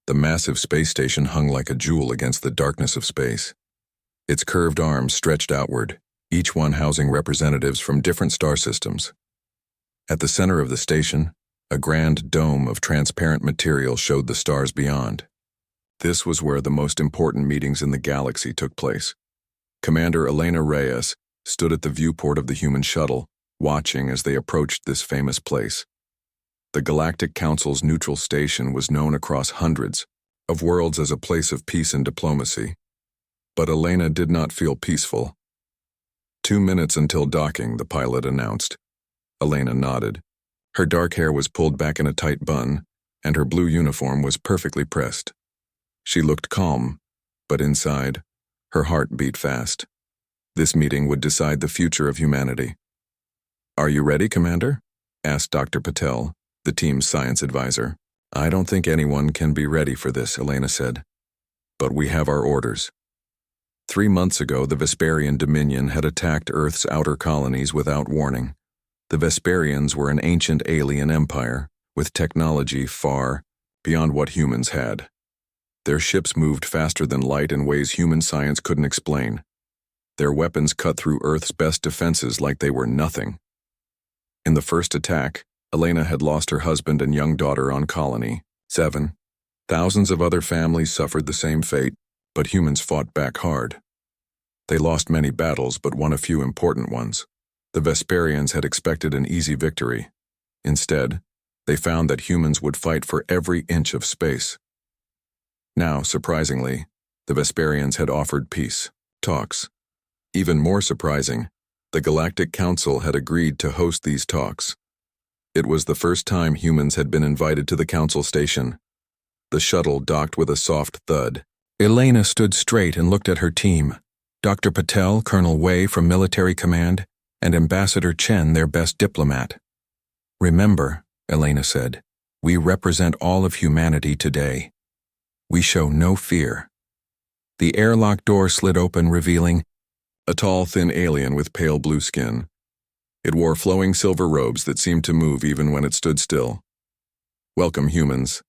The massive space station hung like a jewel against the darkness of space. Its curved arms stretched outward, each one housing representatives from different star systems. At the center of the station, a grand dome of transparent material showed the stars beyond. This was where the most important meetings in the galaxy took place. Commander Elena Reyes stood at the viewport of the human shuttle, watching as they approached this famous place. The Galactic Council's neutral station was known across hundreds of worlds as a place of peace and diplomacy. But Elena did not feel peaceful. 2 minutes until docking, the pilot announced. Elena nodded. Her dark hair was pulled back in a tight bun, and her blue uniform was perfectly pressed. She looked calm, but inside, her heart beat fast. This meeting would decide the future of humanity. "Are you ready, Commander?" asked Dr. Patel, the team's science advisor. "I don't think anyone can be ready for this," Elena said. "But we have our orders." 3 months ago, the Vesperian Dominion had attacked Earth's outer colonies without warning. The Vesperians were an ancient alien empire, with technology far beyond what humans had. Their ships moved faster than light in ways human science couldn't explain. Their weapons cut through Earth's best defenses like they were nothing. In the first attack, Elena had lost her husband and young daughter on Colony 7. Thousands of other families suffered the same fate, but humans fought back hard. They lost many battles, but won a few important ones. The Vesperians had expected an easy victory. Instead, they found that humans would fight for every inch of space. Now, surprisingly, the Vesperians had offered peace talks. Even more surprising, the Galactic Council had agreed to host these talks. It was the first time humans had been invited to the council station. The shuttle docked with a soft thud. Elena stood straight and looked at her team. Dr. Patel, Colonel Wei from Military Command, and Ambassador Chen, their best diplomat. "Remember," Elena said, "we represent all of humanity today. We show no fear." The airlock door slid open, revealing a tall, thin alien with pale blue skin. It wore flowing silver robes that seemed to move even when it stood still. "Welcome, humans,"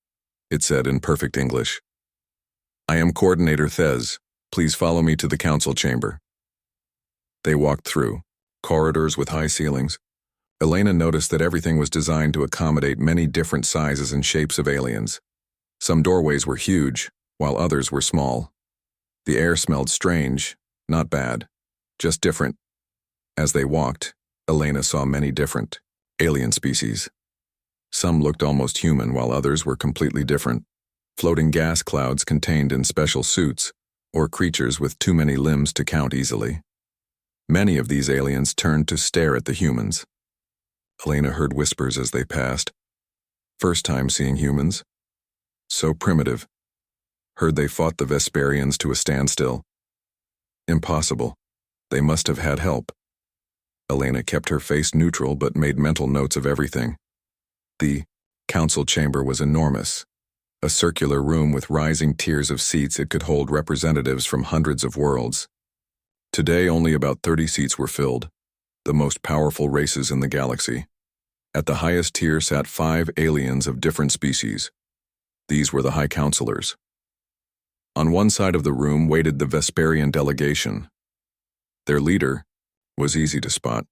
it said in perfect English. "I am Coordinator Thez. Please follow me to the council chamber." They walked through corridors with high ceilings. Elena noticed that everything was designed to accommodate many different sizes and shapes of aliens. Some doorways were huge, while others were small. The air smelled strange, not bad, just different. As they walked, Elena saw many different alien species. Some looked almost human, while others were completely different. Floating gas clouds contained in special suits, or creatures with too many limbs to count easily. Many of these aliens turned to stare at the humans. Elena heard whispers as they passed. First time seeing humans. So primitive. Heard they fought the Vesperians to a standstill. Impossible. They must have had help. Elena kept her face neutral but made mental notes of everything. The council chamber was enormous. A circular room with rising tiers of seats. It could hold representatives from hundreds of worlds. Today, only about 30 seats were filled, the most powerful races in the galaxy. At the highest tier sat 5 aliens of different species. These were the High Counselors. On one side of the room waited the Vesperian delegation. Their leader was easy to spot,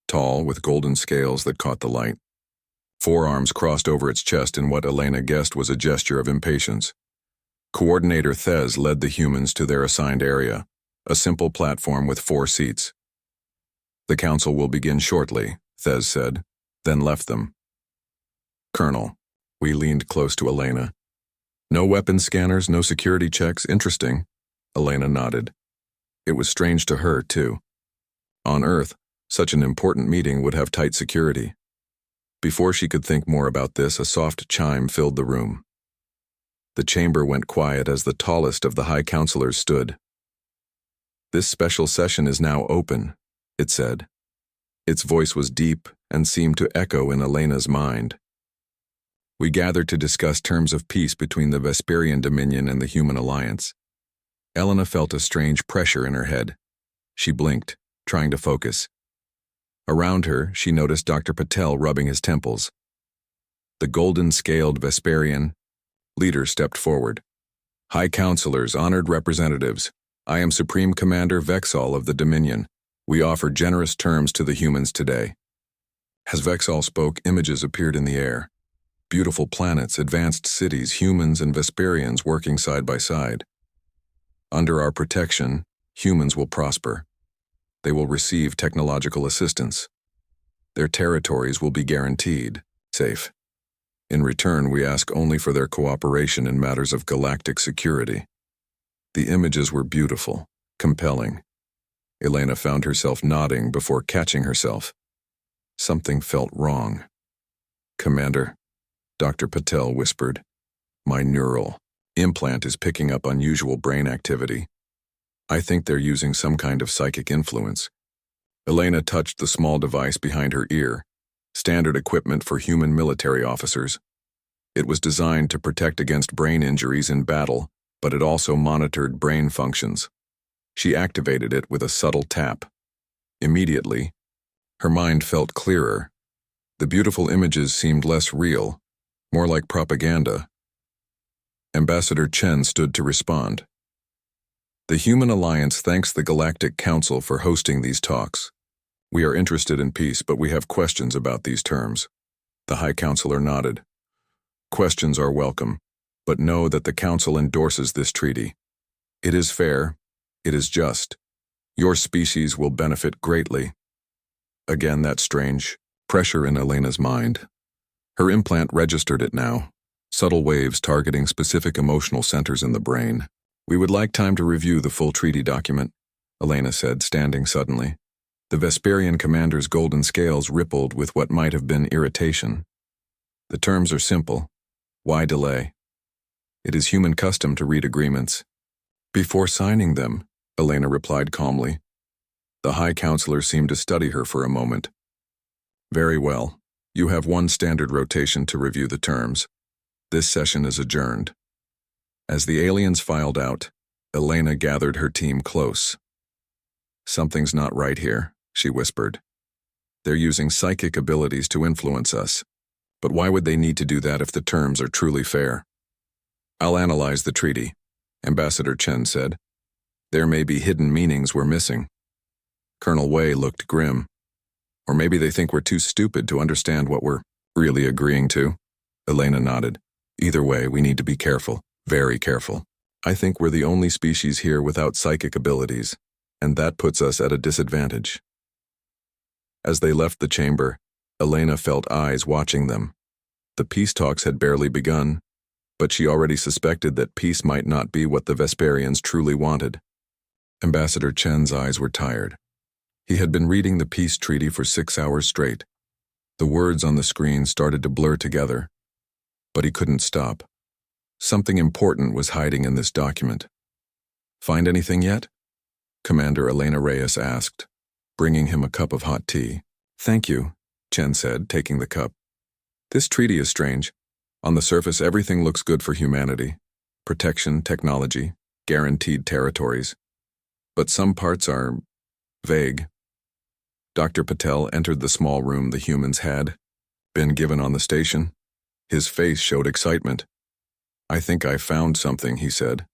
tall with golden scales that caught the light. Forearms crossed over its chest in what Elena guessed was a gesture of impatience. Coordinator Thez led the humans to their assigned area, a simple platform with 4 seats. "The council will begin shortly," Thez said, then left them. "Colonel," we leaned close to Elena. "No weapon scanners, no security checks. Interesting." Elena nodded. It was strange to her, too. On Earth, such an important meeting would have tight security. Before she could think more about this, a soft chime filled the room. The chamber went quiet as the tallest of the High Counselors stood. "This special session is now open," it said. Its voice was deep and seemed to echo in Elena's mind. "We gathered to discuss terms of peace between the Vesperian Dominion and the Human Alliance." Elena felt a strange pressure in her head. She blinked, trying to focus. Around her, she noticed Dr. Patel rubbing his temples. The golden-scaled Vesperian Leader stepped forward. High Counselors, honored representatives, I am Supreme Commander Vexal of the Dominion. We offer generous terms to the humans today. As Vexal spoke, images appeared in the air. Beautiful planets, advanced cities, humans and Vesperians working side by side. Under our protection, humans will prosper. They will receive technological assistance. Their territories will be guaranteed safe. In return, we ask only for their cooperation in matters of galactic security. The images were beautiful, compelling. Elena found herself nodding before catching herself. Something felt wrong. Commander, Dr. Patel whispered, my neural implant is picking up unusual brain activity. I think they're using some kind of psychic influence. Elena touched the small device behind her ear, standard equipment for human military officers. It was designed to protect against brain injuries in battle, but it also monitored brain functions. She activated it with a subtle tap. Immediately, her mind felt clearer. The beautiful images seemed less real, more like propaganda. Ambassador Chen stood to respond. The Human Alliance thanks the Galactic Council for hosting these talks. We are interested in peace, but we have questions about these terms. The High Counselor nodded. Questions are welcome, but know that the Council endorses this treaty. It is fair. It is just. Your species will benefit greatly. Again, that strange pressure in Elena's mind. Her implant registered it now, subtle waves targeting specific emotional centers in the brain. We would like time to review the full treaty document, Elena said, standing suddenly. The Vesperian commander's golden scales rippled with what might have been irritation. The terms are simple. Why delay? It is human custom to read agreements. Before signing them, Elena replied calmly. The High Counselor seemed to study her for a moment. Very well. You have one standard rotation to review the terms. This session is adjourned. As the aliens filed out, Elena gathered her team close. Something's not right here, she whispered. They're using psychic abilities to influence us. But why would they need to do that if the terms are truly fair? I'll analyze the treaty, Ambassador Chen said. There may be hidden meanings we're missing. Colonel Wei looked grim. Or maybe they think we're too stupid to understand what we're really agreeing to. Elena nodded. Either way, we need to be careful. Very careful. I think we're the only species here without psychic abilities, and that puts us at a disadvantage. As they left the chamber, Elena felt eyes watching them. The peace talks had barely begun, but she already suspected that peace might not be what the Vesperians truly wanted. Ambassador Chen's eyes were tired. He had been reading the peace treaty for 6 hours straight. The words on the screen started to blur together, but he couldn't stop. Something important was hiding in this document. Find anything yet? Commander Elena Reyes asked, bringing him a cup of hot tea. Thank you, Chen said, taking the cup. This treaty is strange. On the surface, everything looks good for humanity. Protection, technology, guaranteed territories. But some parts are vague. Dr. Patel entered the small room the humans had been given on the station. His face showed excitement. I think I found something, he said.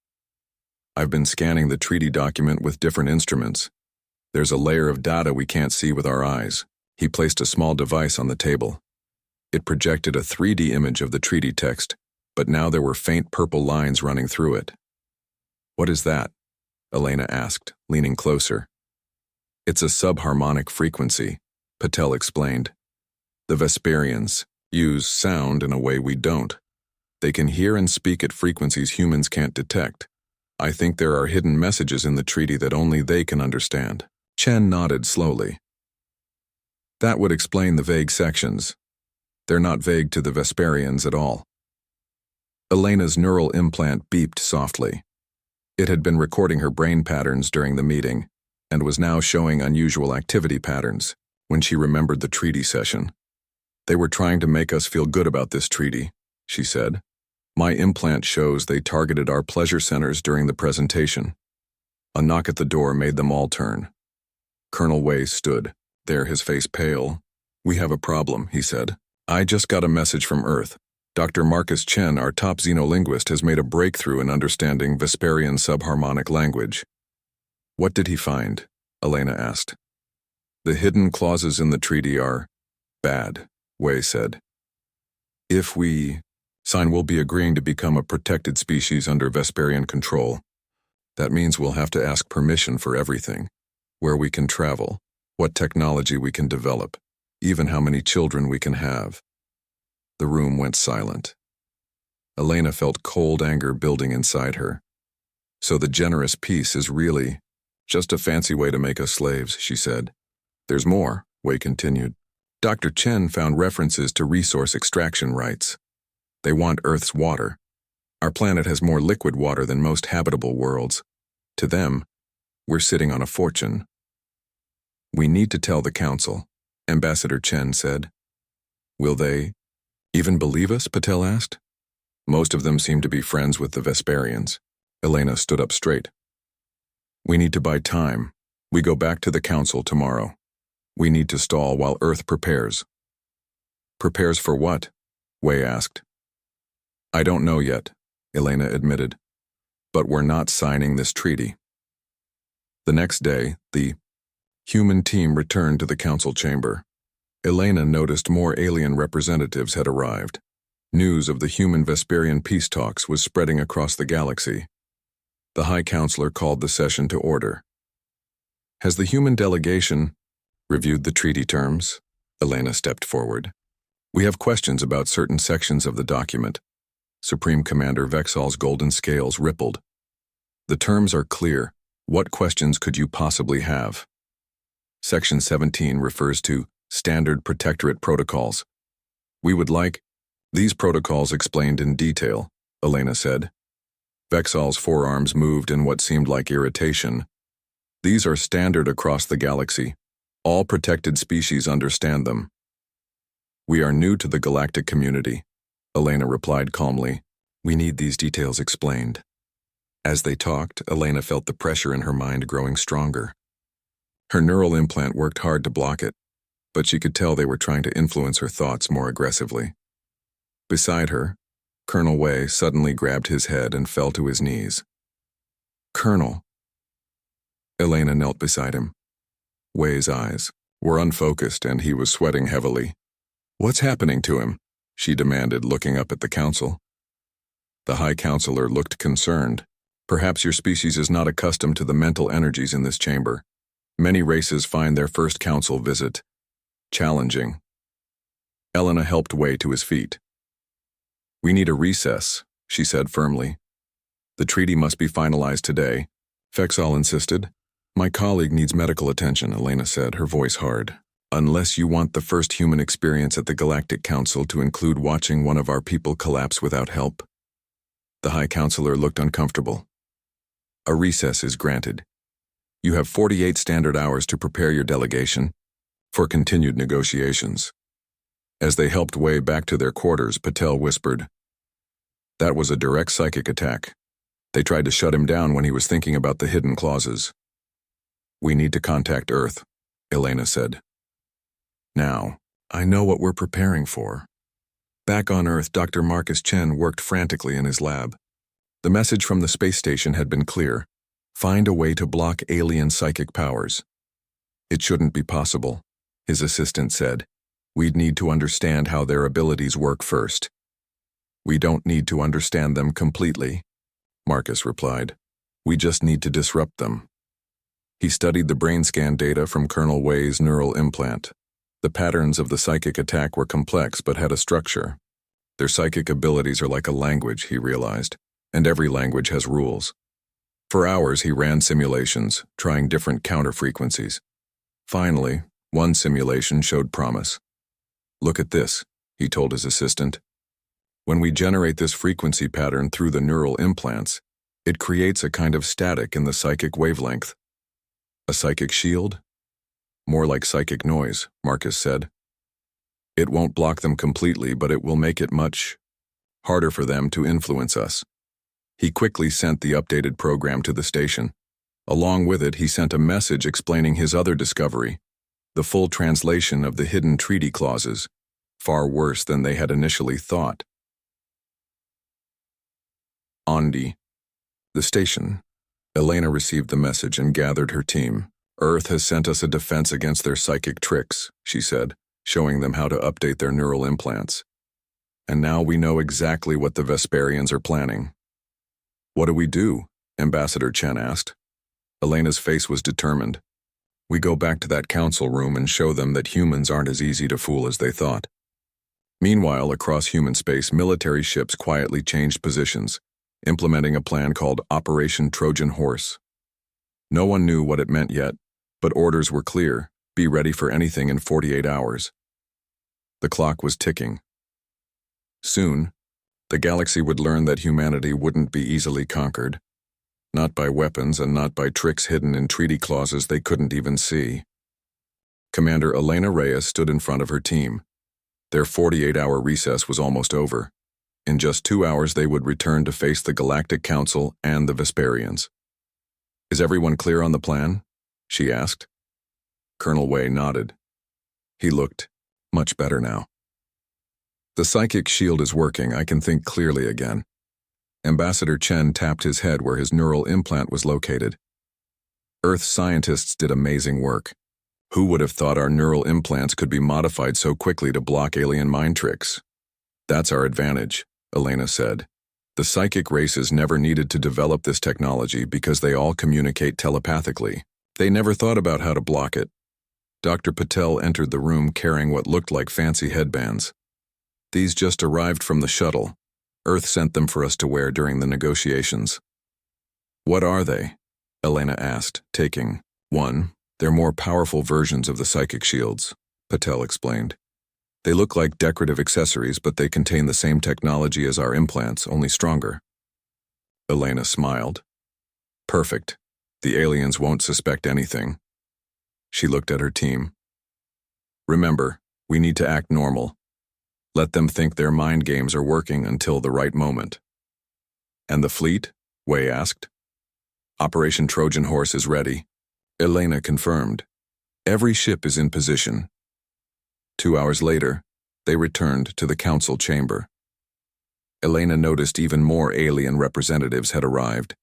I've been scanning the treaty document with different instruments. There's a layer of data we can't see with our eyes. He placed a small device on the table. It projected a 3D image of the treaty text, but now there were faint purple lines running through it. What is that? Elena asked, leaning closer. It's a subharmonic frequency, Patel explained. The Vesperians use sound in a way we don't. They can hear and speak at frequencies humans can't detect. I think there are hidden messages in the treaty that only they can understand. Chen nodded slowly. That would explain the vague sections. They're not vague to the Vesperians at all. Elena's neural implant beeped softly. It had been recording her brain patterns during the meeting, and was now showing unusual activity patterns when she remembered the treaty session. They were trying to make us feel good about this treaty, she said. My implant shows they targeted our pleasure centers during the presentation. A knock at the door made them all turn. Colonel Wei stood, there his face pale. We have a problem, he said. I just got a message from Earth. Dr. Marcus Chen, our top xenolinguist, has made a breakthrough in understanding Vesperian subharmonic language. What did he find? Elena asked. The hidden clauses in the treaty are bad, Wei said. If we sign, we'll be agreeing to become a protected species under Vesperian control. That means we'll have to ask permission for everything. Where we can travel, what technology we can develop, even how many children we can have. The room went silent. Elena felt cold anger building inside her. So the generous peace is really just a fancy way to make us slaves, she said. There's more, Wei continued. Dr. Chen found references to resource extraction rights. They want Earth's water. Our planet has more liquid water than most habitable worlds. To them, we're sitting on a fortune. We need to tell the Council, Ambassador Chen said. Will they even believe us? Patel asked. Most of them seem to be friends with the Vesperians. Elena stood up straight. We need to buy time. We go back to the Council tomorrow. We need to stall while Earth prepares. Prepares for what? Wei asked. I don't know yet, Elena admitted. But we're not signing this treaty. The next day, the human team returned to the Council chamber. Elena noticed more alien representatives had arrived. News of the human Vesperian peace talks was spreading across the galaxy. The High Counselor called the session to order. Has the human delegation reviewed the treaty terms? Elena stepped forward. We have questions about certain sections of the document. Supreme Commander Vexal's golden scales rippled. The terms are clear. What questions could you possibly have? Section 17 refers to standard protectorate protocols. We would like these protocols explained in detail, Elena said. Vexal's forearms moved in what seemed like irritation. These are standard across the galaxy. All protected species understand them. We are new to the galactic community, Elena replied calmly. We need these details explained. As they talked, Elena felt the pressure in her mind growing stronger. Her neural implant worked hard to block it, but she could tell they were trying to influence her thoughts more aggressively. Beside her, Colonel Wei suddenly grabbed his head and fell to his knees. Colonel. Elena knelt beside him. Wei's eyes were unfocused and he was sweating heavily. What's happening to him? She demanded, looking up at the council. The High Counselor looked concerned. Perhaps your species is not accustomed to the mental energies in this chamber. Many races find their first council visit challenging. Elena helped Wei to his feet. We need a recess, she said firmly. The treaty must be finalized today, Vexal insisted. My colleague needs medical attention, Elena said, her voice hard. Unless you want the first human experience at the Galactic Council to include watching one of our people collapse without help. The High Counselor looked uncomfortable. A recess is granted. You have 48 standard hours to prepare your delegation for continued negotiations. As they helped Wei back to their quarters, Patel whispered, That was a direct psychic attack. They tried to shut him down when he was thinking about the hidden clauses. We need to contact Earth, Elena said. Now, I know what we're preparing for. Back on Earth, Dr. Marcus Chen worked frantically in his lab. The message from the space station had been clear. Find a way to block alien psychic powers. It shouldn't be possible, his assistant said. We'd need to understand how their abilities work first. We don't need to understand them completely, Marcus replied. We just need to disrupt them. He studied the brain scan data from Colonel Wei's neural implant. The patterns of the psychic attack were complex but had a structure. Their psychic abilities are like a language, he realized, and every language has rules. For hours he ran simulations, trying different counter frequencies. Finally, one simulation showed promise. Look at this, he told his assistant. When we generate this frequency pattern through the neural implants, it creates a kind of static in the psychic wavelength. A psychic shield? More like psychic noise, Marcus said. It won't block them completely, but it will make it much harder for them to influence us. He quickly sent the updated program to the station. Along with it, he sent a message explaining his other discovery, the full translation of the hidden treaty clauses, far worse than they had initially thought. Ondi. The station. Elena received the message and gathered her team. Earth has sent us a defense against their psychic tricks, she said, showing them how to update their neural implants. And now we know exactly what the Vesperians are planning. What do we do? Ambassador Chen asked. Elena's face was determined. We go back to that council room and show them that humans aren't as easy to fool as they thought. Meanwhile, across human space, military ships quietly changed positions, implementing a plan called Operation Trojan Horse. No one knew what it meant yet, but orders were clear: be ready for anything in 48 hours. The clock was ticking. Soon, the galaxy would learn that humanity wouldn't be easily conquered, not by weapons and not by tricks hidden in treaty clauses they couldn't even see. Commander Elena Reyes stood in front of her team. Their 48-hour recess was almost over. In just 2 hours they would return to face the Galactic Council and the Vesperians. Is everyone clear on the plan? She asked. Colonel Wei nodded. He looked much better now. The psychic shield is working. I can think clearly again. Ambassador Chen tapped his head where his neural implant was located. Earth scientists did amazing work. Who would have thought our neural implants could be modified so quickly to block alien mind tricks? That's our advantage, Elena said. The psychic races never needed to develop this technology because they all communicate telepathically. They never thought about how to block it. Dr. Patel entered the room carrying what looked like fancy headbands. These just arrived from the shuttle. Earth sent them for us to wear during the negotiations. What are they? Elena asked, taking one. They're more powerful versions of the psychic shields, Patel explained. They look like decorative accessories, but they contain the same technology as our implants, only stronger. Elena smiled. Perfect. The aliens won't suspect anything. She looked at her team. Remember, we need to act normal. Let them think their mind games are working until the right moment. And the fleet? Wei asked. Operation Trojan Horse is ready. Elena confirmed. Every ship is in position. 2 hours later, they returned to the council chamber. Elena noticed even more alien representatives had arrived.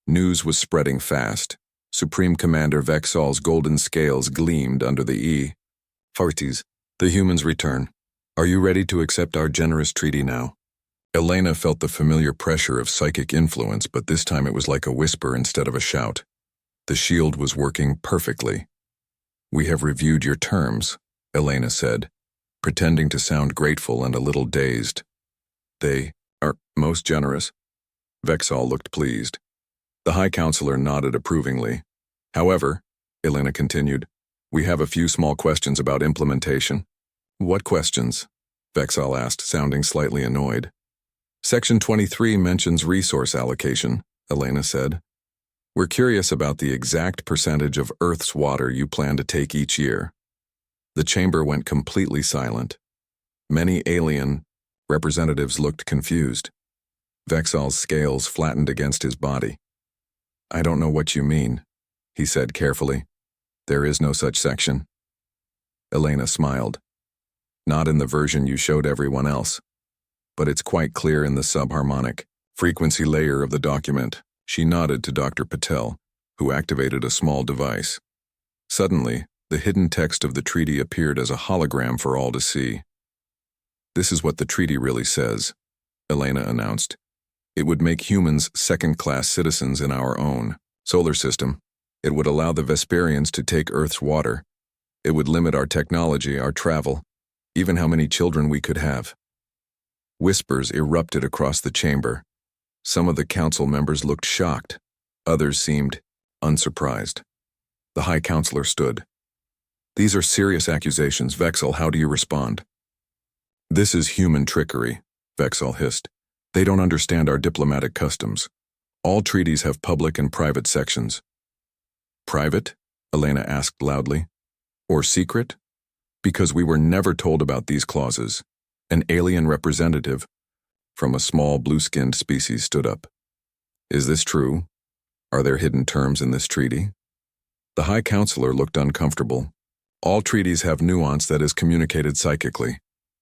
News was spreading fast. Supreme Commander Vexal's golden scales gleamed under the E. Farties, the humans return. Are you ready to accept our generous treaty now? Elena felt the familiar pressure of psychic influence, but this time it was like a whisper instead of a shout. The shield was working perfectly. We have reviewed your terms, Elena said, pretending to sound grateful and a little dazed. They are most generous. Vexal looked pleased. The High Counselor nodded approvingly. However, Elena continued, we have a few small questions about implementation. What questions? Vexal asked, sounding slightly annoyed. Section 23 mentions resource allocation, Elena said. We're curious about the exact percentage of Earth's water you plan to take each year. The chamber went completely silent. Many alien representatives looked confused. Vexal's scales flattened against his body. I don't know what you mean, he said carefully. There is no such section. Elena smiled. Not in the version you showed everyone else. But it's quite clear in the subharmonic frequency layer of the document. She nodded to Dr. Patel, who activated a small device. Suddenly, the hidden text of the treaty appeared as a hologram for all to see. This is what the treaty really says, Elena announced. It would make humans second-class citizens in our own solar system. It would allow the Vesperians to take Earth's water. It would limit our technology, our travel, even how many children we could have. Whispers erupted across the chamber. Some of the council members looked shocked. Others seemed unsurprised. The High Counselor stood. These are serious accusations. Vexal, how do you respond? This is human trickery, Vexal hissed. They don't understand our diplomatic customs. All treaties have public and private sections. Private? Elena asked loudly. Or secret? Because we were never told about these clauses. An alien representative from a small blue-skinned species stood up. Is this true? Are there hidden terms in this treaty? The High Counselor looked uncomfortable. All treaties have nuance that is communicated psychically.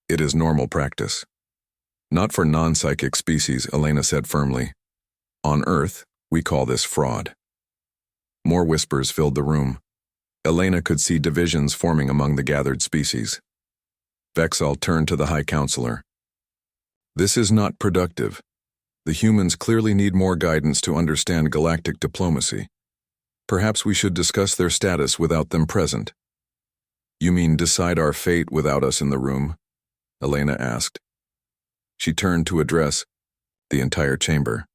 It is normal practice. Not for non-psychic species, Elena said firmly. On Earth, we call this fraud. More whispers filled the room. Elena could see divisions forming among the gathered species. Vexal turned to the High Counselor. This is not productive. The humans clearly need more guidance to understand galactic diplomacy. Perhaps we should discuss their status without them present. You mean decide our fate without us in the room? Elena asked. She turned to address the entire chamber.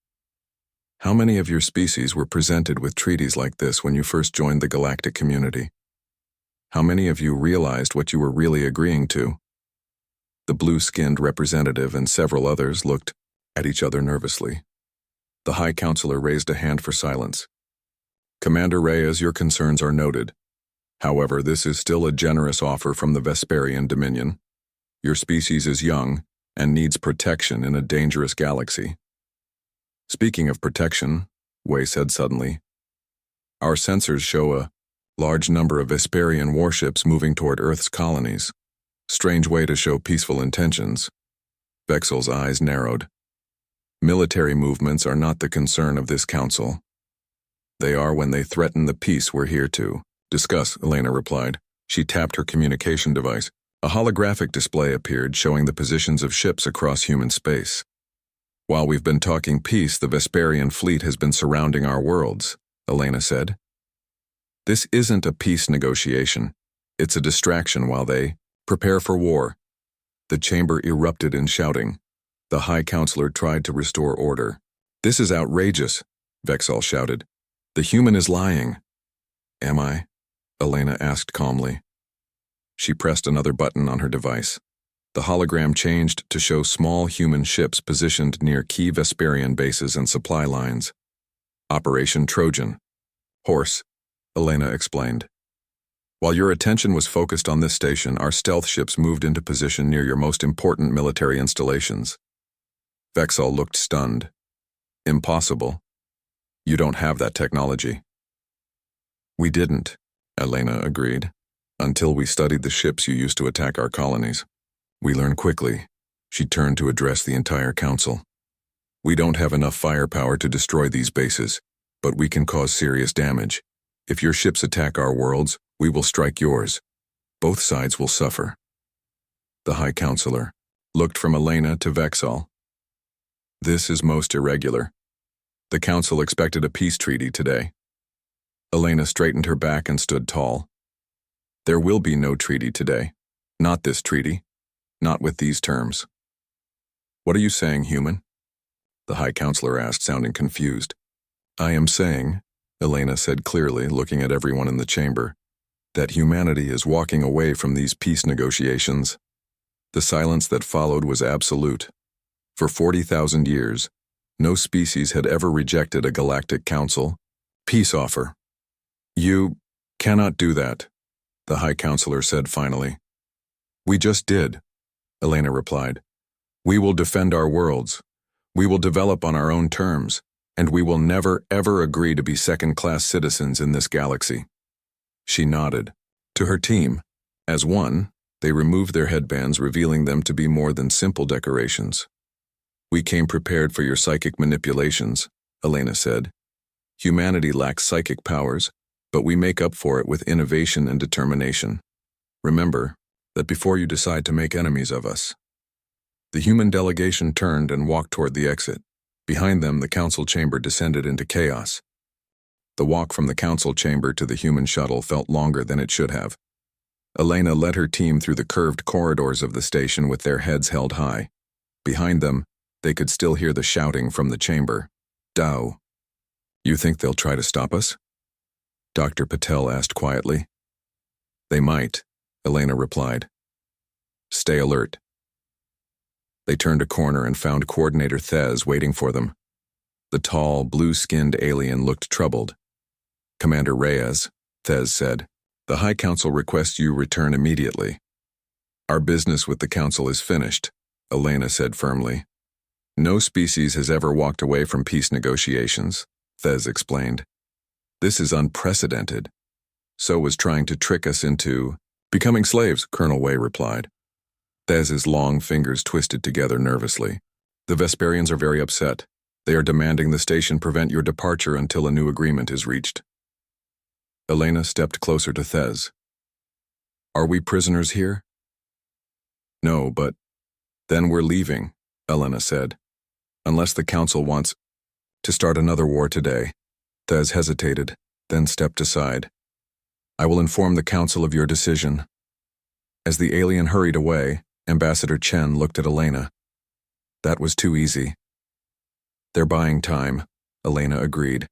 How many of your species were presented with treaties like this when you first joined the galactic community? How many of you realized what you were really agreeing to? The blue-skinned representative and several others looked at each other nervously. The High Counselor raised a hand for silence. Commander Reyes, your concerns are noted. However, this is still a generous offer from the Vesperian Dominion. Your species is young and needs protection in a dangerous galaxy. Speaking of protection, Wei said suddenly, our sensors show a large number of Vesperian warships moving toward Earth's colonies. Strange way to show peaceful intentions. Vexal's eyes narrowed. Military movements are not the concern of this council. They are when they threaten the peace we're here to discuss, Elena replied. She tapped her communication device. A holographic display appeared showing the positions of ships across human space. While we've been talking peace, the Vesperian fleet has been surrounding our worlds, Elena said. This isn't a peace negotiation. It's a distraction while they prepare for war. The chamber erupted in shouting. The High Counselor tried to restore order. This is outrageous, Vexal shouted. The human is lying. Am I? Elena asked calmly. She pressed another button on her device. The hologram changed to show small human ships positioned near key Vesperian bases and supply lines. Operation Trojan. Horse, Elena explained. While your attention was focused on this station, our stealth ships moved into position near your most important military installations. Vexal looked stunned. Impossible. You don't have that technology. We didn't, Elena agreed, until we studied the ships you used to attack our colonies. We learned quickly. She turned to address the entire council. We don't have enough firepower to destroy these bases, but we can cause serious damage. If your ships attack our worlds, we will strike yours. Both sides will suffer. The High Counselor looked from Elena to Vexal. This is most irregular. The council expected a peace treaty today. Elena straightened her back and stood tall. There will be no treaty today. Not this treaty. Not with these terms. What are you saying, human? The High Counselor asked, sounding confused. I am saying, Elena said clearly, looking at everyone in the chamber, that humanity is walking away from these peace negotiations. The silence that followed was absolute. For 40,000 years, no species had ever rejected a galactic council peace offer. You cannot do that, the High Counselor said finally. We just did, Elena replied. We will defend our worlds. We will develop on our own terms, and we will never, ever agree to be second-class citizens in this galaxy. She nodded. To her team. As one, they removed their headbands, revealing them to be more than simple decorations. We came prepared for your psychic manipulations, Elena said. Humanity lacks psychic powers, but we make up for it with innovation and determination. Remember that before you decide to make enemies of us. The human delegation turned and walked toward the exit. Behind them, the council chamber descended into chaos. The walk from the council chamber to the human shuttle felt longer than it should have. Elena led her team through the curved corridors of the station with their heads held high. Behind them, they could still hear the shouting from the chamber. Dao. You think they'll try to stop us? Dr. Patel asked quietly. They might, Elena replied. Stay alert. They turned a corner and found Coordinator Thez waiting for them. The tall, blue-skinned alien looked troubled. Commander Reyes, Thez said, the High Council requests you return immediately. Our business with the Council is finished, Elena said firmly. No species has ever walked away from peace negotiations, Thez explained. This is unprecedented. So was trying to trick us into becoming slaves, Colonel Wei replied. Thez's long fingers twisted together nervously. The Vesperians are very upset. They are demanding the station prevent your departure until a new agreement is reached. Elena stepped closer to Thez. Are we prisoners here? No, but then we're leaving, Elena said. Unless the council wants to start another war today. Thez hesitated, then stepped aside. I will inform the council of your decision. As the alien hurried away, Ambassador Chen looked at Elena. That was too easy. They're buying time, Elena agreed.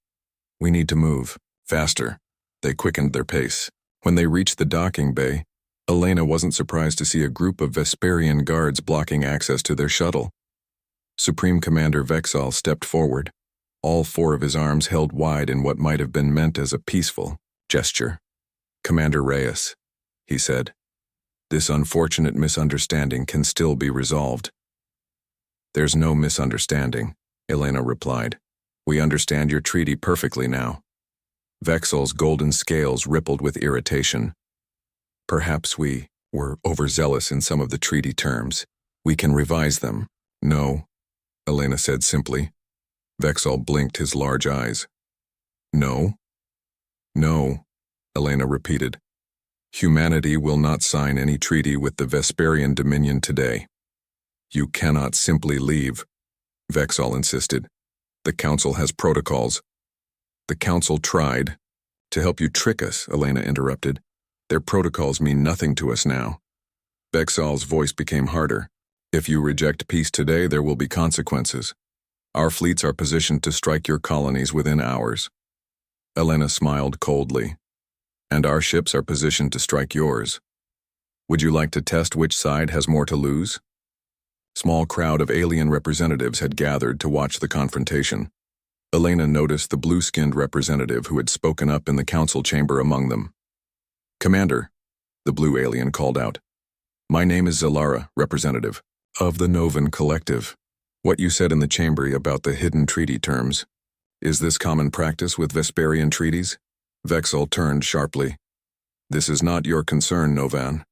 We need to move, faster. They quickened their pace. When they reached the docking bay, Elena wasn't surprised to see a group of Vesperian guards blocking access to their shuttle. Supreme Commander Vexal stepped forward, all four of his arms held wide in what might have been meant as a peaceful gesture. Commander Reyes, he said, this unfortunate misunderstanding can still be resolved. There's no misunderstanding, Elena replied. We understand your treaty perfectly now. Vexal's golden scales rippled with irritation. Perhaps we were overzealous in some of the treaty terms. We can revise them. No, Elena said simply. Vexal blinked his large eyes. No? No, Elena repeated. Humanity will not sign any treaty with the Vesperian Dominion today. You cannot simply leave, Vexal insisted. The Council has protocols. The Council tried. To help you trick us, Elena interrupted. Their protocols mean nothing to us now. Vexal's voice became harder. If you reject peace today, there will be consequences. Our fleets are positioned to strike your colonies within hours. Elena smiled coldly. And our ships are positioned to strike yours. Would you like to test which side has more to lose? Small crowd of alien representatives had gathered to watch the confrontation. Elena noticed the blue-skinned representative who had spoken up in the council chamber among them. Commander, the blue alien called out. My name is Zalara, representative of the Novan Collective. What you said in the chamber about the hidden treaty terms, is this common practice with Vesperian treaties? Vexal turned sharply. This is not your concern, Novan.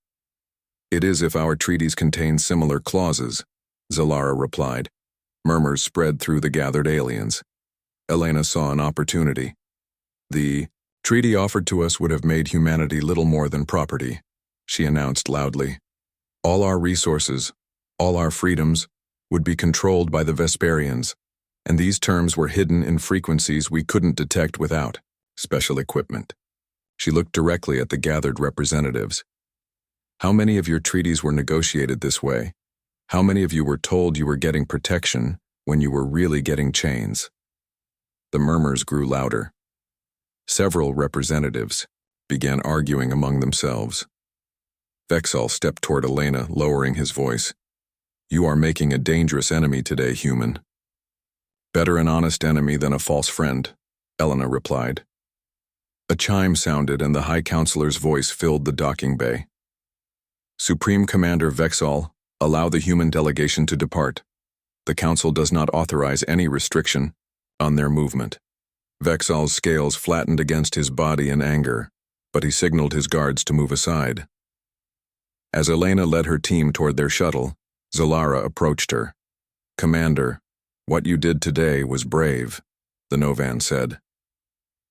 It is if our treaties contain similar clauses, Zalara replied. Murmurs spread through the gathered aliens. Elena saw an opportunity. The treaty offered to us would have made humanity little more than property, she announced loudly. All our resources, all our freedoms, would be controlled by the Vesperians, and these terms were hidden in frequencies we couldn't detect without special equipment. She looked directly at the gathered representatives. How many of your treaties were negotiated this way? How many of you were told you were getting protection when you were really getting chains? The murmurs grew louder. Several representatives began arguing among themselves. Vexal stepped toward Elena, lowering his voice. You are making a dangerous enemy today, human. Better an honest enemy than a false friend, Elena replied. A chime sounded and the High Counselor's voice filled the docking bay. Supreme Commander Vexal, allow the human delegation to depart. The Council does not authorize any restriction on their movement. Vexal's scales flattened against his body in anger, but he signaled his guards to move aside. As Elena led her team toward their shuttle, Zalara approached her. Commander, what you did today was brave, the Novan said.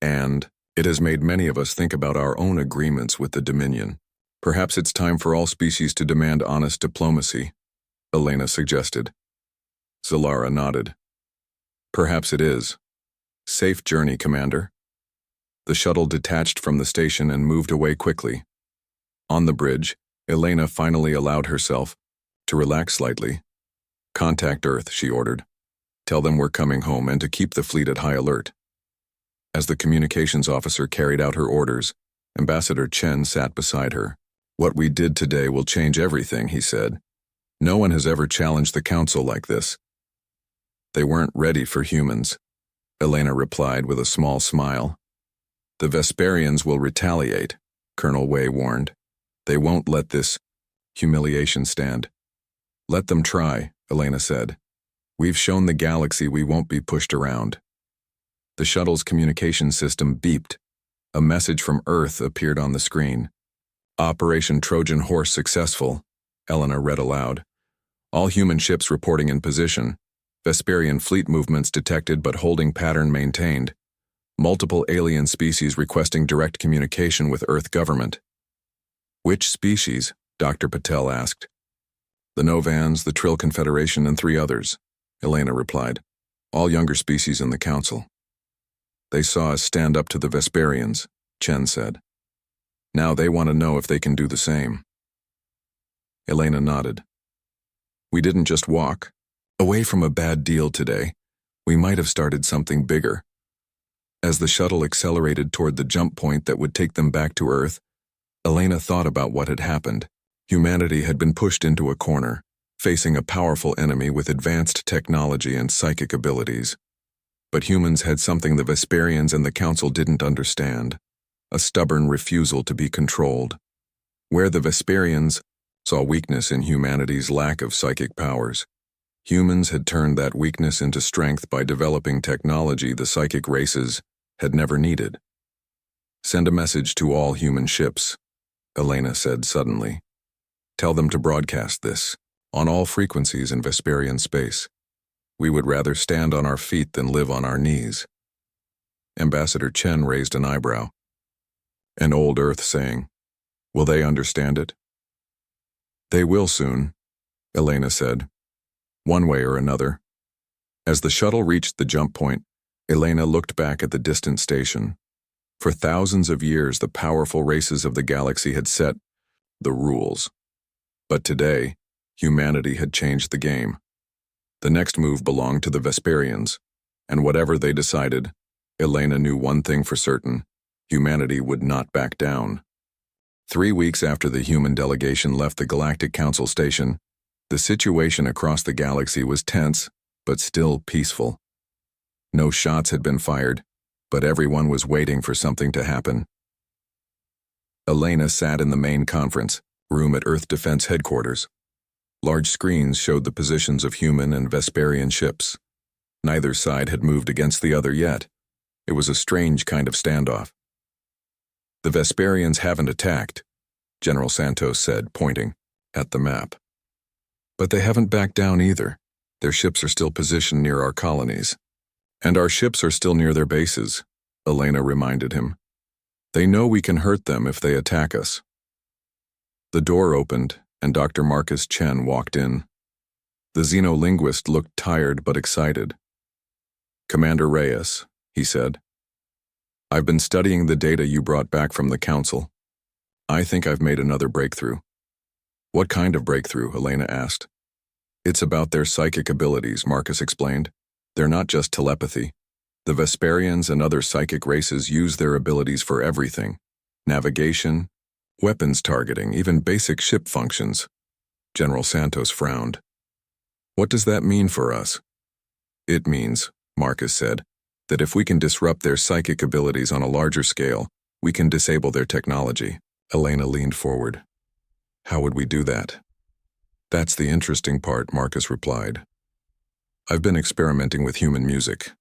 And it has made many of us think about our own agreements with the Dominion. Perhaps it's time for all species to demand honest diplomacy, Elena suggested. Zalara nodded. Perhaps it is. Safe journey, Commander. The shuttle detached from the station and moved away quickly. On the bridge, Elena finally allowed herself to relax slightly. Contact Earth, she ordered. Tell them we're coming home and to keep the fleet at high alert. As the communications officer carried out her orders, Ambassador Chen sat beside her. What we did today will change everything, he said. No one has ever challenged the Council like this. They weren't ready for humans, Elena replied with a small smile. The Vesperians will retaliate, Colonel Wei warned. They won't let this humiliation stand. Let them try, Elena said. We've shown the galaxy we won't be pushed around. The shuttle's communication system beeped. A message from Earth appeared on the screen. Operation Trojan Horse successful, Elena read aloud. All human ships reporting in position. Vesperian fleet movements detected but holding pattern maintained. Multiple alien species requesting direct communication with Earth government. Which species? Dr. Patel asked. The Novans, the Trill Confederation, and 3 others, Elena replied. All younger species in the council. They saw us stand up to the Vesperians, Chen said. Now they want to know if they can do the same. Elena nodded. We didn't just walk away from a bad deal today. We might have started something bigger. As the shuttle accelerated toward the jump point that would take them back to Earth, Elena thought about what had happened. Humanity had been pushed into a corner, facing a powerful enemy with advanced technology and psychic abilities. But humans had something the Vesperians and the Council didn't understand, a stubborn refusal to be controlled. Where the Vesperians saw weakness in humanity's lack of psychic powers, humans had turned that weakness into strength by developing technology the psychic races had never needed. Send a message to all human ships, Elena said suddenly. Tell them to broadcast this, on all frequencies in Vesperian space. We would rather stand on our feet than live on our knees. Ambassador Chen raised an eyebrow. An old Earth saying, will they understand it? They will soon, Elena said, one way or another. As the shuttle reached the jump point, Elena looked back at the distant station. For thousands of years, the powerful races of the galaxy had set the rules. But today, humanity had changed the game. The next move belonged to the Vesperians, and whatever they decided, Elena knew one thing for certain: humanity would not back down. 3 weeks after the human delegation left the Galactic Council station, the situation across the galaxy was tense, but still peaceful. No shots had been fired, but everyone was waiting for something to happen. Elena sat in the main conference room at Earth Defense Headquarters. Large screens showed the positions of human and Vesperian ships. Neither side had moved against the other yet. It was a strange kind of standoff. The Vesperians haven't attacked, General Santos said, pointing at the map. But they haven't backed down either. Their ships are still positioned near our colonies. And our ships are still near their bases, Elena reminded him. They know we can hurt them if they attack us. The door opened, and Dr. Marcus Chen walked in. The xenolinguist looked tired but excited. Commander Reyes, he said. I've been studying the data you brought back from the Council. I think I've made another breakthrough. What kind of breakthrough? Elena asked. It's about their psychic abilities, Marcus explained. They're not just telepathy. The Vesperians and other psychic races use their abilities for everything. Navigation, weapons targeting, even basic ship functions. General Santos frowned. What does that mean for us? It means, Marcus said, that if we can disrupt their psychic abilities on a larger scale, we can disable their technology. Elena leaned forward. How would we do that? That's the interesting part, Marcus replied. I've been experimenting with human music.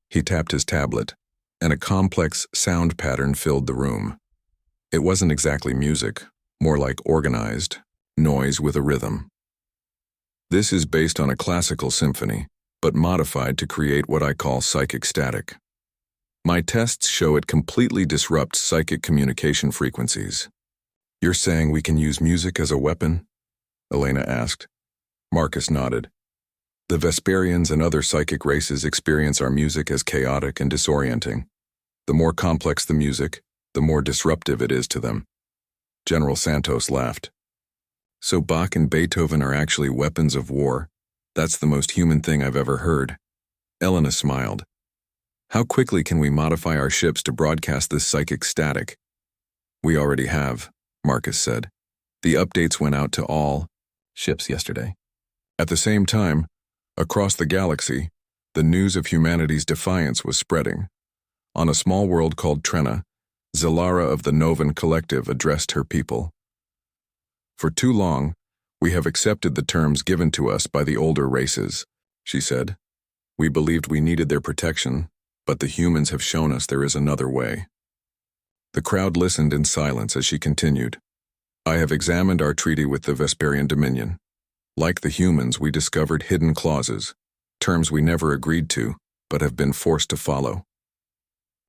He tapped his tablet, and a complex sound pattern filled the room. It wasn't exactly music, more like organized noise with a rhythm. This is based on a classical symphony, but modified to create what I call psychic static. My tests show it completely disrupts psychic communication frequencies. You're saying we can use music as a weapon? Elena asked. Marcus nodded. The Vesperians and other psychic races experience our music as chaotic and disorienting. The more complex the music, the more disruptive it is to them. General Santos laughed. So Bach and Beethoven are actually weapons of war? That's the most human thing I've ever heard. Elena smiled. How quickly can we modify our ships to broadcast this psychic static? We already have, Marcus said. The updates went out to all ships yesterday. At the same time, across the galaxy, the news of humanity's defiance was spreading. On a small world called Trenna, Zilara of the Novan Collective addressed her people. For too long, we have accepted the terms given to us by the older races, she said. We believed we needed their protection, but the humans have shown us there is another way. The crowd listened in silence as she continued. I have examined our treaty with the Vesperian Dominion. Like the humans, we discovered hidden clauses. terms we never agreed to, but have been forced to follow.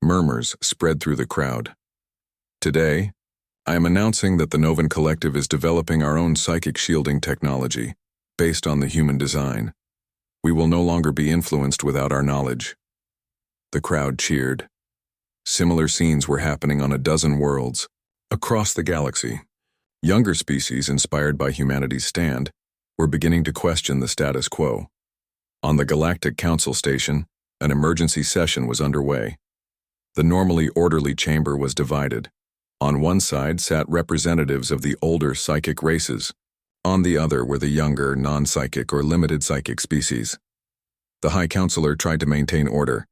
Murmurs spread through the crowd. Today, I am announcing that the Novan Collective is developing our own psychic shielding technology, based on the human design. We will no longer be influenced without our knowledge. The crowd cheered. Similar scenes were happening on a dozen worlds, across the galaxy. Younger species, inspired by humanity's stand, were beginning to question the status quo. On the Galactic Council Station, an emergency session was underway. The normally orderly chamber was divided. On one side sat representatives of the older psychic races. On the other were the younger, non-psychic or limited psychic species. The High Counselor tried to maintain order.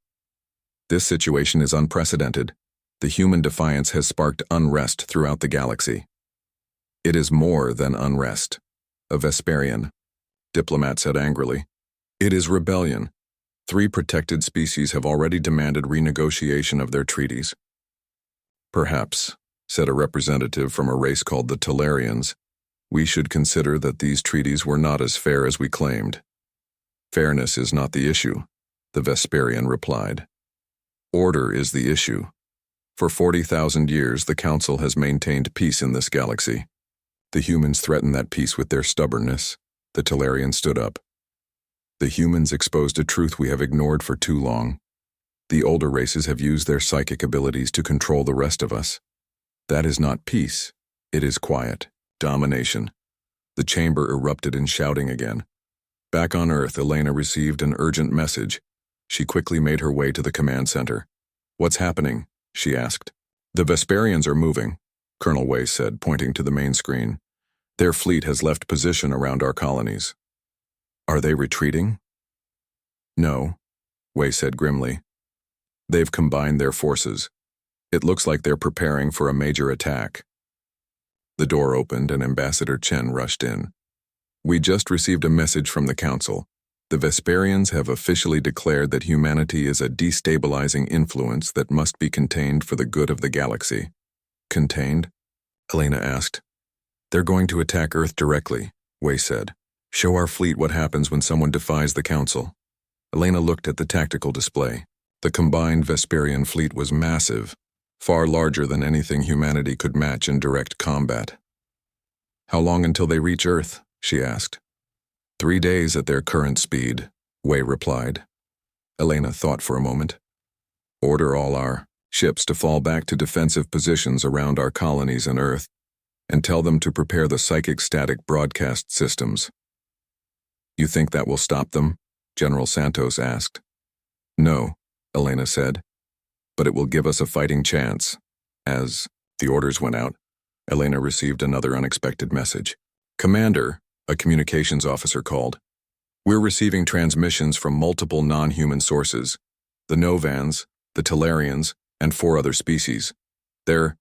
This situation is unprecedented. The human defiance has sparked unrest throughout the galaxy. It is more than unrest. A Vesperian diplomat said angrily. It is rebellion. 3 protected species have already demanded renegotiation of their treaties. Perhaps, said a representative from a race called the Talarians, we should consider that these treaties were not as fair as we claimed. Fairness is not the issue, the Vesperian replied. Order is the issue. For 40,000 years, the Council has maintained peace in this galaxy. The humans threaten that peace with their stubbornness. The Talarian stood up. The humans exposed a truth we have ignored for too long. The older races have used their psychic abilities to control the rest of us. That is not peace. It is quiet, domination. The chamber erupted in shouting again. Back on Earth, Elena received an urgent message. She quickly made her way to the command center. What's happening? She asked. The Vesperians are moving, Colonel Way said, pointing to the main screen. Their fleet has left position around our colonies. Are they retreating? No, Way said grimly. They've combined their forces. It looks like they're preparing for a major attack. The door opened and Ambassador Chen rushed in. We just received a message from the Council. The Vesperians have officially declared that humanity is a destabilizing influence that must be contained for the good of the galaxy. Contained? Elena asked. They're going to attack Earth directly, Way said. Show our fleet what happens when someone defies the Council. Elena looked at the tactical display. The combined Vesperian fleet was massive, far larger than anything humanity could match in direct combat. How long until they reach Earth? She asked. 3 days at their current speed, Way replied. Elena thought for a moment. Order all our ships to fall back to defensive positions around our colonies and Earth, and tell them to prepare the psychic static broadcast systems. You think that will stop them? General Santos asked. No, Elena said, but it will give us a fighting chance. As the orders went out, Elena received another unexpected message. Commander, a communications officer called. We're receiving transmissions from multiple non-human sources, the Novans, the Talarians, and 4 other species. They're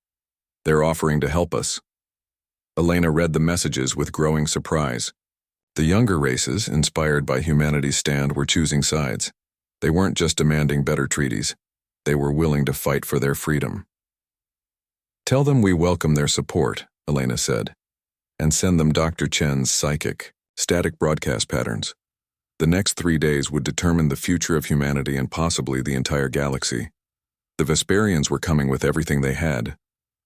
offering to help us. Elena read the messages with growing surprise. The younger races, inspired by humanity's stand, were choosing sides. They weren't just demanding better treaties. They were willing to fight for their freedom. Tell them we welcome their support, Elena said, and send them Dr. Chen's psychic, static broadcast patterns. The next 3 days would determine the future of humanity and possibly the entire galaxy. The Vesperians were coming with everything they had,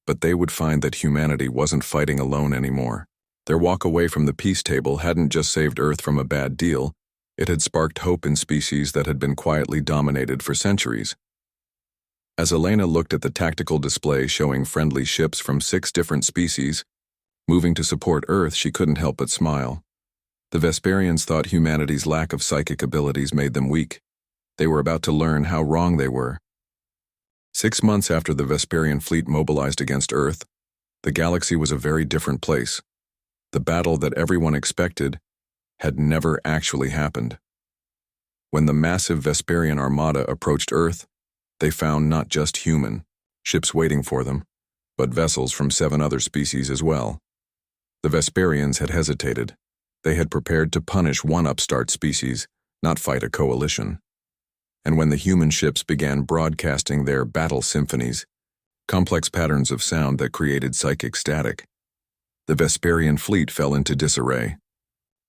but they would find that humanity wasn't fighting alone anymore. Their walk away from the peace table hadn't just saved Earth from a bad deal, it had sparked hope in species that had been quietly dominated for centuries. As Elena looked at the tactical display showing friendly ships from 6 different species, moving to support Earth, she couldn't help but smile. The Vesperians thought humanity's lack of psychic abilities made them weak. They were about to learn how wrong they were. 6 months after the Vesperian fleet mobilized against Earth, the galaxy was a very different place. The battle that everyone expected had never actually happened. When the massive Vesperian armada approached Earth, they found not just human ships waiting for them, but vessels from 7 other species as well. The Vesperians had hesitated. They had prepared to punish one upstart species, not fight a coalition. And when the human ships began broadcasting their battle symphonies, complex patterns of sound that created psychic static, the Vesperian fleet fell into disarray.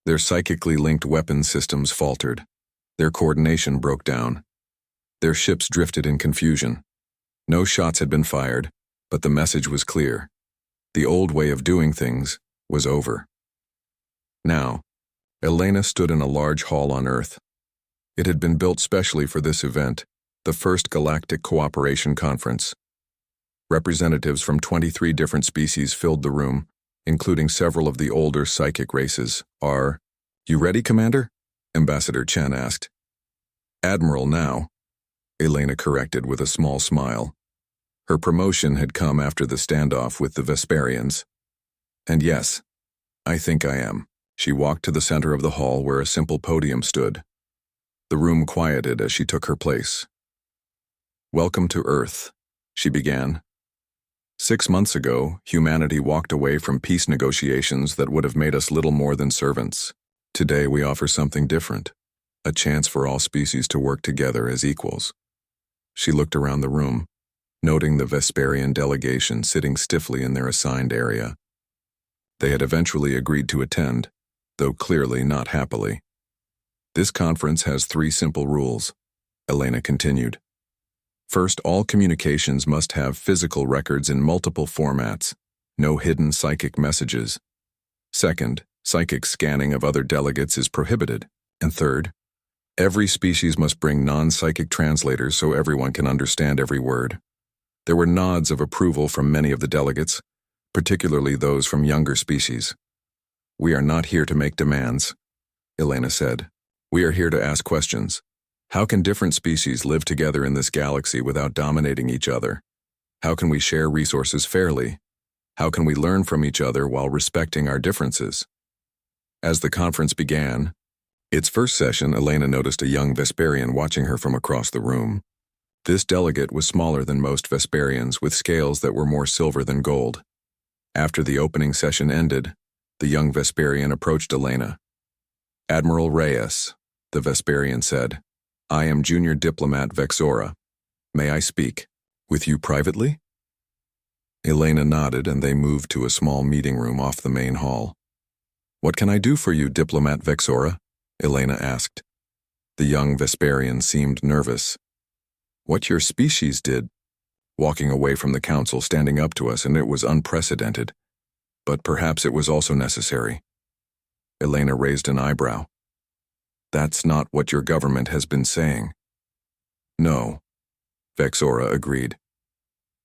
Their psychically linked weapon systems faltered. Their coordination broke down. Their ships drifted in confusion. No shots had been fired, but the message was clear. The old way of doing things was over. Now, Elena stood in a large hall on Earth. It had been built specially for this event, the first Galactic Cooperation Conference. Representatives from 23 different species filled the room, including several of the older psychic races. "Are you ready, Commander?" Ambassador Chen asked. "Admiral now," Elena corrected with a small smile. Her promotion had come after the standoff with the Vesperians. "And yes, I think I am." She walked to the center of the hall where a simple podium stood. The room quieted as she took her place. "Welcome to Earth," she began. 6 months ago, humanity walked away from peace negotiations that would have made us little more than servants. Today we offer something different, a chance for all species to work together as equals. She looked around the room, noting the Vesperian delegation sitting stiffly in their assigned area. They had eventually agreed to attend, though clearly not happily. "This conference has 3 simple rules," Elena continued. "First, all communications must have physical records in multiple formats, no hidden psychic messages. Second, psychic scanning of other delegates is prohibited. And third, every species must bring non-psychic translators so everyone can understand every word." There were nods of approval from many of the delegates, particularly those from younger species. "We are not here to make demands," Elena said. "We are here to ask questions. How can different species live together in this galaxy without dominating each other? How can we share resources fairly? How can we learn from each other while respecting our differences?" As the conference began, its first session, Elena noticed a young Vesperian watching her from across the room. This delegate was smaller than most Vesperians, with scales that were more silver than gold. After the opening session ended, the young Vesperian approached Elena. "Admiral Reyes," the Vesperian said, "I am Junior Diplomat Vexora. May I speak with you privately?" Elena nodded and they moved to a small meeting room off the main hall. "What can I do for you, Diplomat Vexora?" Elena asked. The young Vesperian seemed nervous. "What your species did, walking away from the council, standing up to us, and it was unprecedented. But perhaps it was also necessary." Elena raised an eyebrow. "That's not what your government has been saying." "No," Vexora agreed.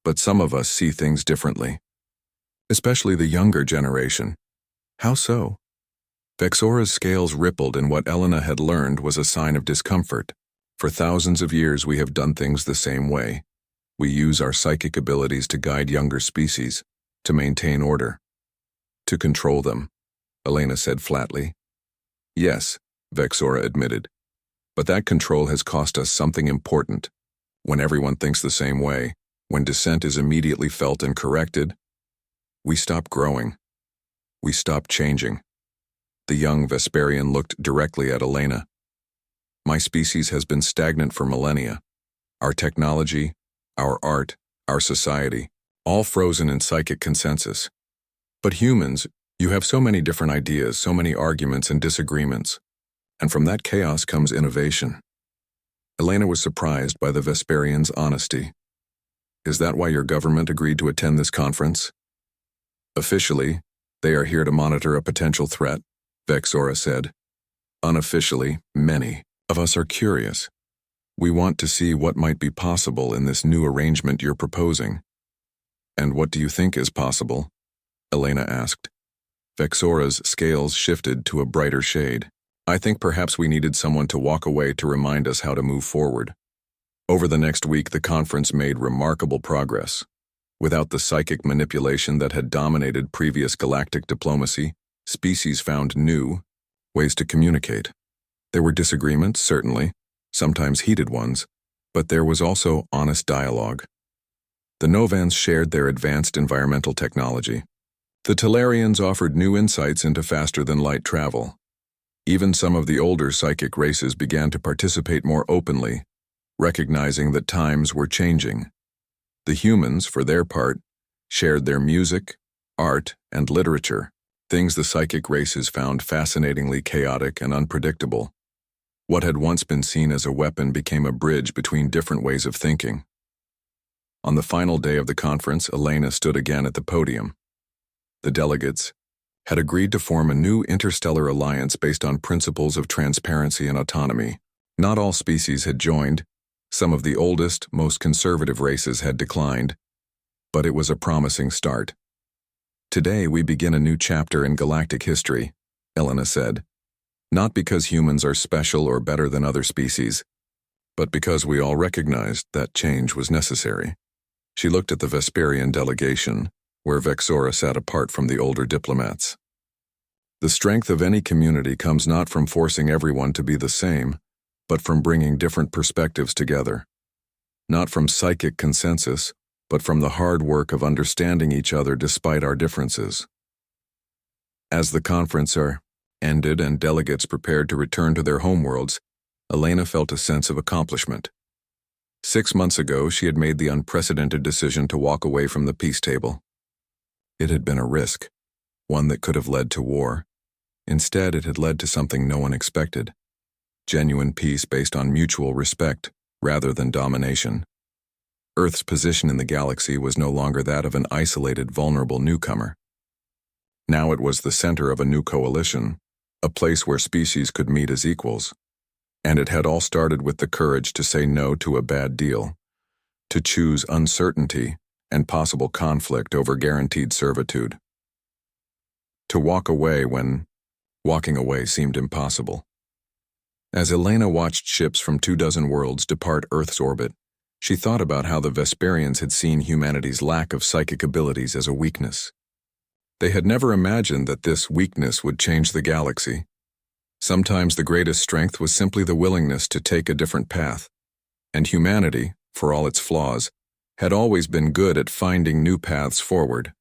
"But some of us see things differently. Especially the younger generation." "How so?" Vexora's scales rippled, and what Elena had learned was a sign of discomfort. "For thousands of years we have done things the same way. We use our psychic abilities to guide younger species, to maintain order, to control them," Elena said flatly. "Yes," Vexora admitted, "but that control has cost us something important. When everyone thinks the same way, when dissent is immediately felt and corrected, we stop growing. We stop changing." The young Vesperian looked directly at Elena. "My species has been stagnant for millennia. Our technology, our art, our society, all frozen in psychic consensus. But humans, you have so many different ideas, so many arguments and disagreements. And from that chaos comes innovation." Elena was surprised by the Vesperian's honesty. "Is that why your government agreed to attend this conference?" "Officially, they are here to monitor a potential threat," Vexora said. "Unofficially, many of us are curious. We want to see what might be possible in this new arrangement you're proposing." "And what do you think is possible?" Elena asked. Vexora's scales shifted to a brighter shade. "I think perhaps we needed someone to walk away to remind us how to move forward." Over the next week, the conference made remarkable progress. Without the psychic manipulation that had dominated previous galactic diplomacy, species found new ways to communicate. There were disagreements, certainly, sometimes heated ones, but there was also honest dialogue. The Novans shared their advanced environmental technology. The Talarians offered new insights into faster-than-light travel. Even some of the older psychic races began to participate more openly, recognizing that times were changing. The humans, for their part, shared their music, art, and literature, things the psychic races found fascinatingly chaotic and unpredictable. What had once been seen as a weapon became a bridge between different ways of thinking. On the final day of the conference, Elena stood again at the podium. The delegates had agreed to form a new interstellar alliance based on principles of transparency and autonomy. Not all species had joined. Some of the oldest, most conservative races had declined, but it was a promising start. Today we begin a new chapter in galactic history, Elena said. Not because humans are special or better than other species, but because we all recognized that change was necessary. She looked at the Vesperian delegation, where Vexora sat apart from the older diplomats. The strength of any community comes not from forcing everyone to be the same, but from bringing different perspectives together. Not from psychic consensus, but from the hard work of understanding each other despite our differences. As the conference ended and delegates prepared to return to their homeworlds, Elena felt a sense of accomplishment. 6 months ago, she had made the unprecedented decision to walk away from the peace table. It had been a risk, one that could have led to war. Instead, it had led to something no one expected: genuine peace based on mutual respect rather than domination. Earth's position in the galaxy was no longer that of an isolated, vulnerable newcomer. Now it was the center of a new coalition, a place where species could meet as equals. And it had all started with the courage to say no to a bad deal, to choose uncertainty and possible conflict over guaranteed servitude. To walk away when walking away seemed impossible. As Elena watched ships from 24 worlds depart Earth's orbit, she thought about how the Vesperians had seen humanity's lack of psychic abilities as a weakness. They had never imagined that this weakness would change the galaxy. Sometimes the greatest strength was simply the willingness to take a different path, and humanity, for all its flaws, had always been good at finding new paths forward.